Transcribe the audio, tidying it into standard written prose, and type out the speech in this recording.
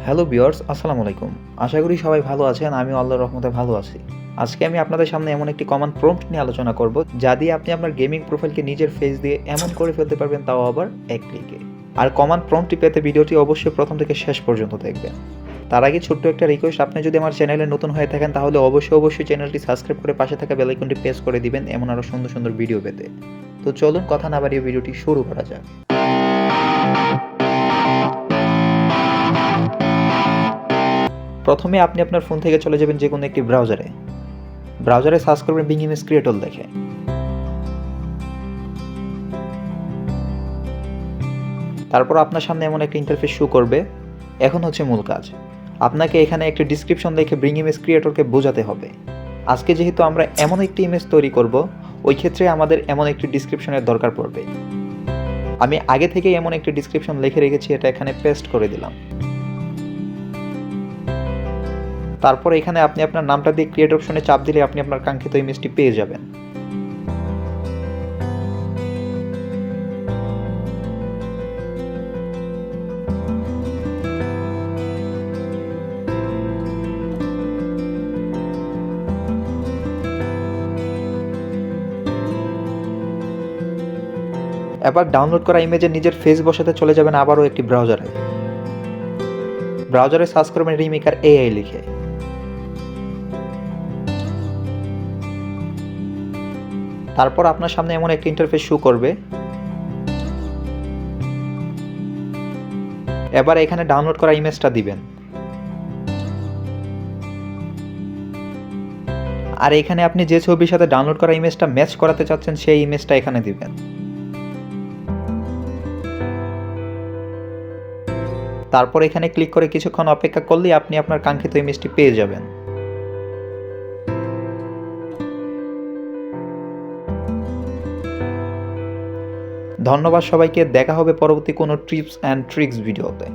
Hello viewers, আসসালামু আলাইকুম। আশা করি সবাই ভালো আছেন। আমিও আল্লাহর রহমতে ভালো আছি। আজকে আমি আপনাদের সামনে এমন একটি কমান্ড প্রম্পট নিয়ে আলোচনা করব, যা দিয়ে আপনি আপনার গেমিং প্রোফাইলকে নিজের ফেস দিয়ে এমন করে ফেলতে পারবেন, তাও আবার এক ক্লিকে। আর কমান্ড প্রম্পটটি পেতে ভিডিওটি অবশ্যই প্রথম থেকে শেষ পর্যন্ত দেখবেন। তার আগে ছোট্ট একটা রিকোয়েস্ট, আপনি যদি আমার চ্যানেলে নতুন হয়ে থাকেন তাহলে অবশ্যই চ্যানেলটি সাবস্ক্রাইব করে পাশে থাকা বেল আইকনটি প্রেস করে দিবেন এমন আরও সুন্দর সুন্দর ভিডিও পেতে। তো চলুন কথা না বাড়িয়ে ভিডিওটি শুরু করা যাক। প্রথমে আপনি আপনার ফোন থেকে চলে যাবেন যে কোনো একটি ব্রাউজারে সার্চ করবেন বিং ইমেজ ক্রিয়েটর দেখে। তারপর আপনার সামনে এমন একটা ইন্টারফেস শো করবে। এখন হচ্ছে মূল কাজ, আপনাকে এখানে একটি ডিসক্রিপশন লিখে ব্রিং ইমেজ ক্রিয়েটরকে বোঝাতে হবে আজকে যেহেতু আমরা এমন একটি ইমেজ তৈরি করব, ওই ক্ষেত্রে আমাদের এমন একটি ডিসক্রিপশনের দরকার পড়বে। আমি আগে থেকেই এমন একটি ডিসক্রিপশন লিখে রেখেছি, এটা এখানে পেস্ট করে দিলাম। তারপর এখানে আপনি আপনার নামটা দিয়ে ক্রিয়েট অপশনে চাপ দিলে আপনি আপনার কাঙ্ক্ষিত ইমেজটি পেয়ে যাবেন। এবার ডাউনলোড করা ইমেজে নিজের ফেস বসাতে চলে যাবেন আবারও একটি ব্রাউজারে সার্চ করবেন রিমেকার এআই লিখে। তারপর আপনার সামনে এমন একটা ইন্টারফেস শো করবে। এবার এখানে ডাউনলোড করা ইমেজটা দিবেন, আর এখানে আপনি যে ছবির সাথে ডাউনলোড করা ইমেজটা ম্যাচ করাতে চাচ্ছেন সেই ইমেজটা এখানে দিবেন। তারপর এখানে ক্লিক করে কিছুক্ষণ অপেক্ষা করলেই আপনি আপনার কাঙ্ক্ষিত ইমেজটি পেয়ে যাবেন। ধন্যবাদ সবাইকে, দেখা হবে পরবর্তী কোনো টিপস অ্যান্ড ট্রিক্স ভিডিওতে।